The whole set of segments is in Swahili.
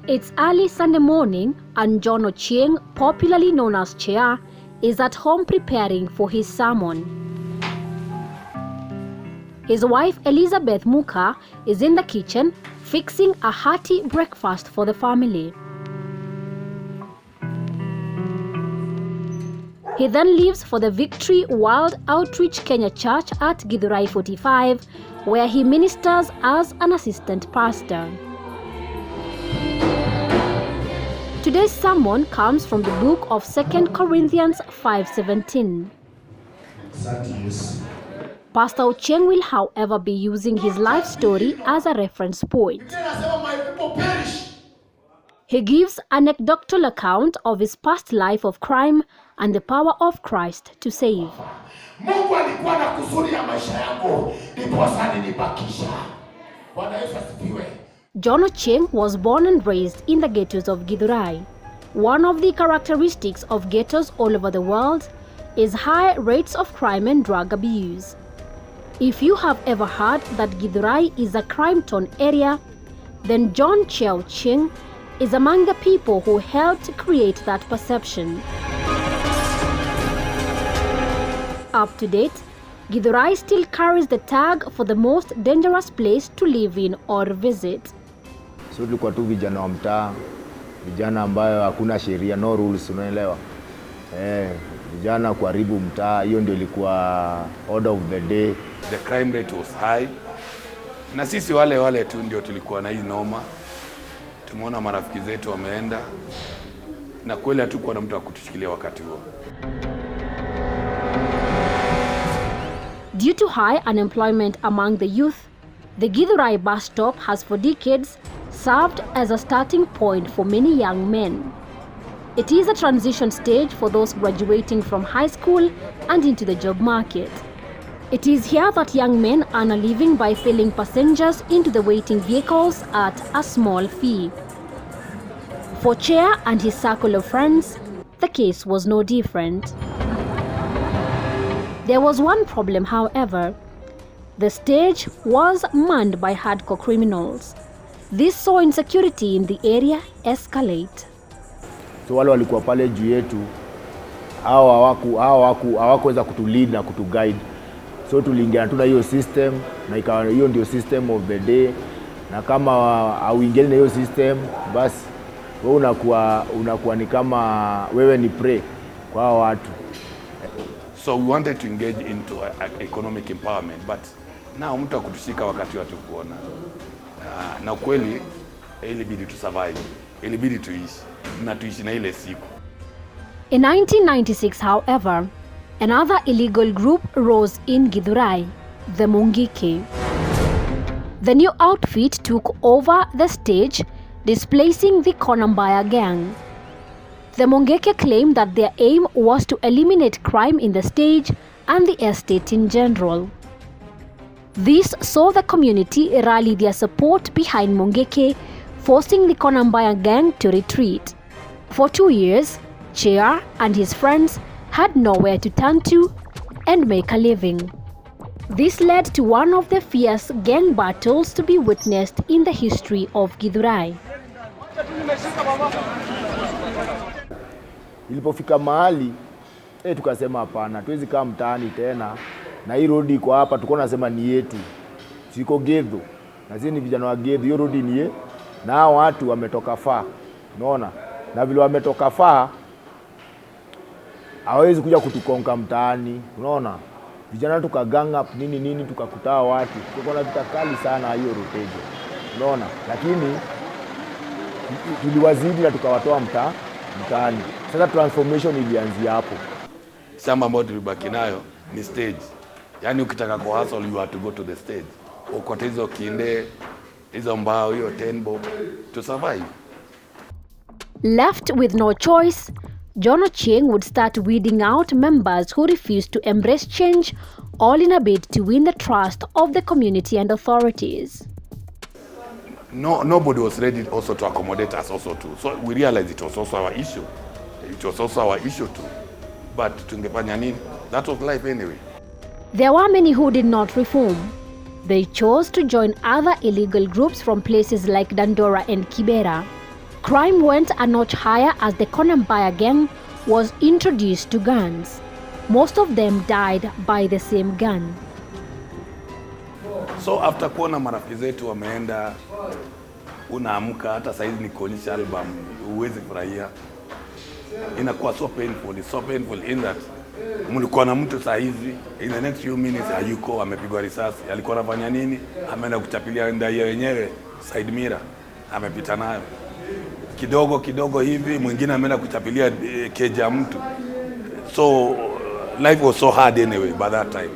It's early Sunday morning and John Ochieng, popularly known as Chea, is at home preparing for his sermon. His wife Elizabeth Muka is in the kitchen fixing a hearty breakfast for the family. He then leaves for the Victory World Outreach Kenya Church at Githurai 45, where he ministers as an assistant pastor. Today's sermon comes from the book of 2 Corinthians 5:17. Pastor Ochieng will, however, be using his life story as a reference point. He gives an anecdotal account of his past life of crime and the power of Christ to save. John Ochieng was born and raised in the ghettos of Githurai. One of the characteristics of ghettos all over the world is high rates of crime and drug abuse. If you have ever heard that Githurai is a crime-torn area, then John Chea Ochieng is among the people who helped create that perception. Up to date, Githurai still carries the tag for the most dangerous place to live in or visit. So tulikuwa tu vijana wa mtaa, vijana ambayo hakuna sheria, no rules, unaelewa? Vijana kuharibu mtaa, hiyo ndio ilikuwa order of the day. The crime rate was high. Na sisi wale tu ndio tulikuwa na hii noma. Tumeona marafiki zetu wameenda na kweli hatukuwa na mtu wa kutushikilia wakati huo. Due to high unemployment among the youth, the Githurai bus stop has for decades served as a starting point for many young men. It is a transition stage for those graduating from high school and into the job market. It is here that young men earn a living by filling passengers into the waiting vehicles at a small fee. For Chea and his circle of friends, the case was no different. There was one problem, however. The stage was manned by hardcore criminals. This saw insecurity in the area escalate. So wale walikuwa pale juu yetu, hawakuweza kutulead na kutuguide. So tuliingia tu na hiyo system, na ikawa hiyo ndio system of the day. Na kama hauingia na hiyo system, basi wewe unakuwa ni kama wewe ni prey kwa watu. So we wanted to engage into economic empowerment, but now mtu akutushika wakati watu kuona. Na kweli ilibidi tu survive, ilibidi tuishi na tuishi na ile siku. In 1996, however, another illegal group rose in Githurai, the Mungike. The new outfit took over the stage, displacing the Konambaya gang. The Mungeke claimed that their aim was to eliminate crime in the stage and the estate in general. This saw the community rally their support behind Mungeke, forcing the Konambaya gang to retreat. For 2 years, Chea and his friends had nowhere to turn to and make a living. This led to one of the fierce gang battles to be witnessed in the history of Githurai. Ilipofika mahali, tukasema hapana, tuwezi kaa mtaani tena. Na hii road iko hapa, tuko nasema ni yetu. Siko Gedho. Na sisi ni vijana wa Gedho, hiyo road ni yetu. Na hao watu wametoka faa. Unaona? Na vile wametoka faa, hawezi kuja kutukonka mtaani. Unaona? Vijana tukagang up nini tukakutaa watu. Tuko na vita kali sana hiyo rotejo. Unaona? Lakini tuliwazidi na tukawatoa mtaani. Sasa transformation ilianzia hapo. Shamba ambayo tulibaki nayo ni stage. Yaani ukitaka kwa hustle you have to go to the stage. Ukote hizo kinde, hizo mbao, hiyo tenbo to survive. Left with no choice, John Ochieng would start weeding out members who refused to embrace change, all in a bid to win the trust of the community and authorities. Nobody was ready also to accommodate us also too. So we realized it was also our issue. It was also our issue too. But tungefanya nini? That was life anyway. There were many who did not reform. They chose to join other illegal groups from places like Dandora and Kibera. Crime went a notch higher as the Konambaya gang was introduced to guns. Most of them died by the same gun. So after kuona marafiki zetu wameenda, unaamka hata saizi ni kuonyesha album uwezi furahia. Inakuwa so painful, it's so painful in that mlikuwa na mtu saizi, in the next few minutes hayuko, amepigwa risasi, alikuwa anafanya nini? Ameenda kuchapilia ndaia wenyewe side mirror, amepita nayo. Kidogo hivi mwingine ameenda kuchapilia keja mtu. So life was so hard anyway by that time.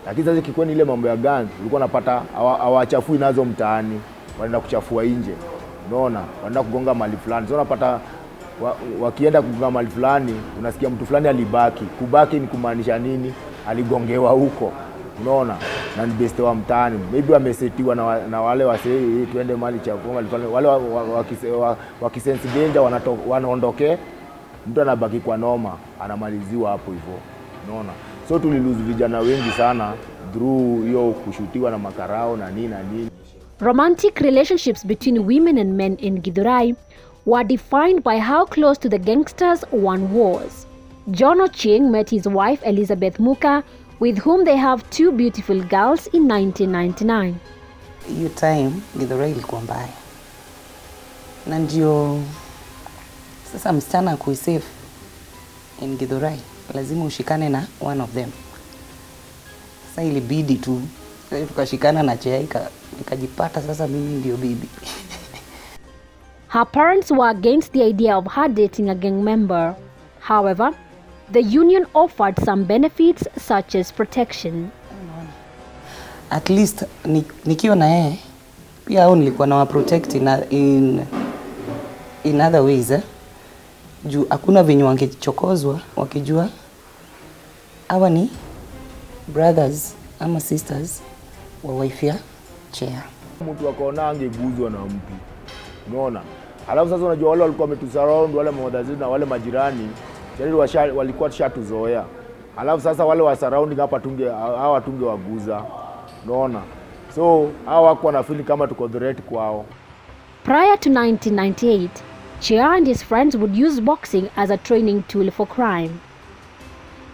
Lakini sasa kikuwa ni ile mambo ya guns, ulikuwa unapata hawachafui nazo mtaani, wanaenda kuchafua nje. Unaona? Wanaenda kugonga mali fulani. So unapata wakienda kugonga mali fulani, unasikia mtu fulani alibaki. Kubaki ni kumaanisha nini? Aligongewa huko. Unaona? Na ni best wa mtaani. Maybe wamesetiwa na wale wasee tuende mali cha kugonga fulani. Wale wakisense danger wanaondoke. Mtu anabaki kwa noma, anamaliziwa hapo hivyo. Unaona? So tulilose vijana wengi sana through hiyo kushutiwa na makarao na nini. Romantic relationships between women and men in Githurai were defined by how close to the gangsters one was. John Ochieng met his wife Elizabeth Muka, with whom they have 2 beautiful girls in 1999. Hiyo time Githurai ilikuwa mbaya. Na ndio sasa msichana kuisave in Githurai lazima ushikane na one of them. Sasa ilibidi tu tukashikana na Chea nikajipata sasa mimi ndio bibi. Her parents were against the idea of her dating a gang member. However, the union offered some benefits such as protection. At least nikiwa na yeye pia hao nilikuwa na protect in other ways. Juu hakuna venye wangechokozwa wakijua hawa ni brothers ama sisters wa wife ya Chea. Mtu akaona angeguzwa na mtu. Unaona? Alafu sasa unajua wale walikuwa wametusurround, wale mmodazi na wale majirani, tayari walikuwa tushatuzoea. Alafu sasa wale wa surrounding hapa hawa tunge waguza. Unaona? So hawa wako na feeling kama tuko threat kwao. Prior to 1998, Chea and his friends would use boxing as a training tool for crime.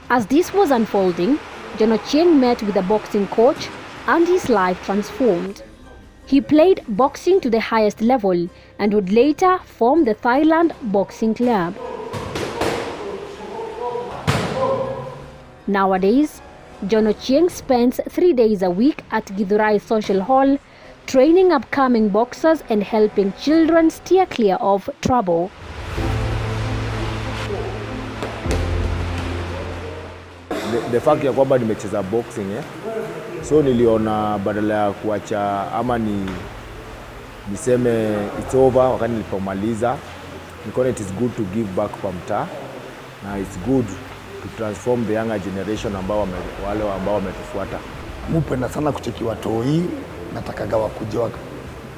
As this was unfolding, John Ochieng met with a boxing coach and his life transformed. He played boxing to the highest level and would later form the Thailand Boxing Club. Nowadays, John Ochieng spends 3 days a week at Githurai Social Hall, training upcoming boxers and helping children steer clear of trouble. The fact ya kwamba nimecheza boxing so niliona badala ya kuacha ama niseme it's over wakati nilipomaliza, nikaona it is good to give back kwa mtaa na it's good to transform the younger generation wale ambao wametufuata. Mpenda sana kuchekiwa toi, natakaga wakuje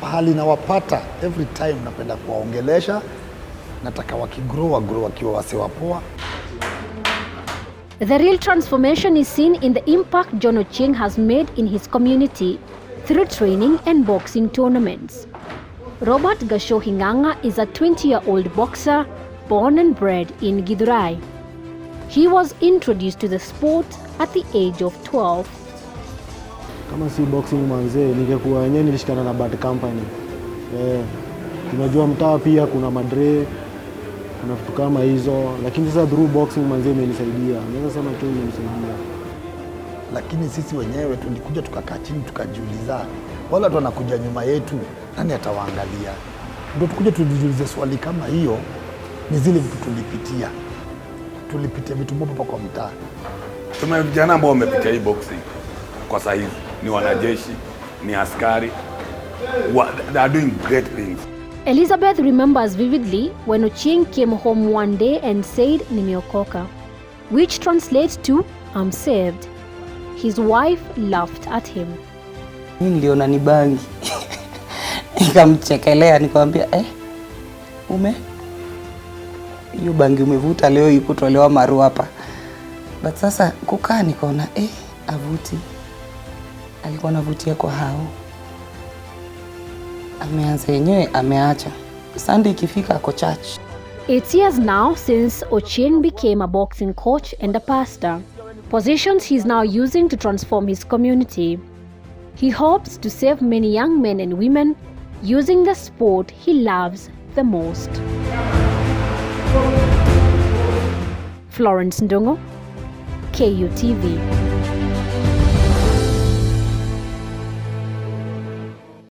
pahali na wapata every time, napenda kuwaongelesha, nataka wakigrow wakiwa wasewa poa. The real transformation is seen in the impact John Ochieng has made in his community through training and boxing tournaments. Robert Gashohinganga is a 20-year-old boxer born and bred in Githurai. He was introduced to the sport at the age of 12. Kama si boxing manze, ningekuwa yenyewe nilishikana na bad company. Tunajua mtaa pia kuna madre, kuna vitu kama hizo, lakini sasa through boxing manze imenisaidia. Naweza sema tu imenisaidia. Lakini sisi wenyewe tulikuja tukakaa chini tukajiuliza, wala watu wanakuja nyuma yetu, nani atawaangalia? Ndio tukuje tujiulize swali kama hiyo, ni zile vitu tulipitia vitu mopo kwa mtaa. Vijana ambao wamepitia hii boxing kwa sasa hivi ni wanajeshi, ni askari, they are doing great things. Elizabeth remembers vividly when Ochieng came home one day and said nimeokoka, which translates to I'm saved. His wife laughed at him. Mimi niliona ni bangi. Nikamchekelea nikamwambia hiyo bangi umevuta leo ikutolewa maru hapa. But sasa kukaa nikaona avuti. Alikuwa anavutia kwa hao. Ameanza yenyewe ameacha. Sunday ikifika ako church. 8 years now since Ochieng became a boxing coach and a pastor, positions he's now using to transform his community. He hopes to save many young men and women using the sport he loves the most. Florence Ndungu, KUTV.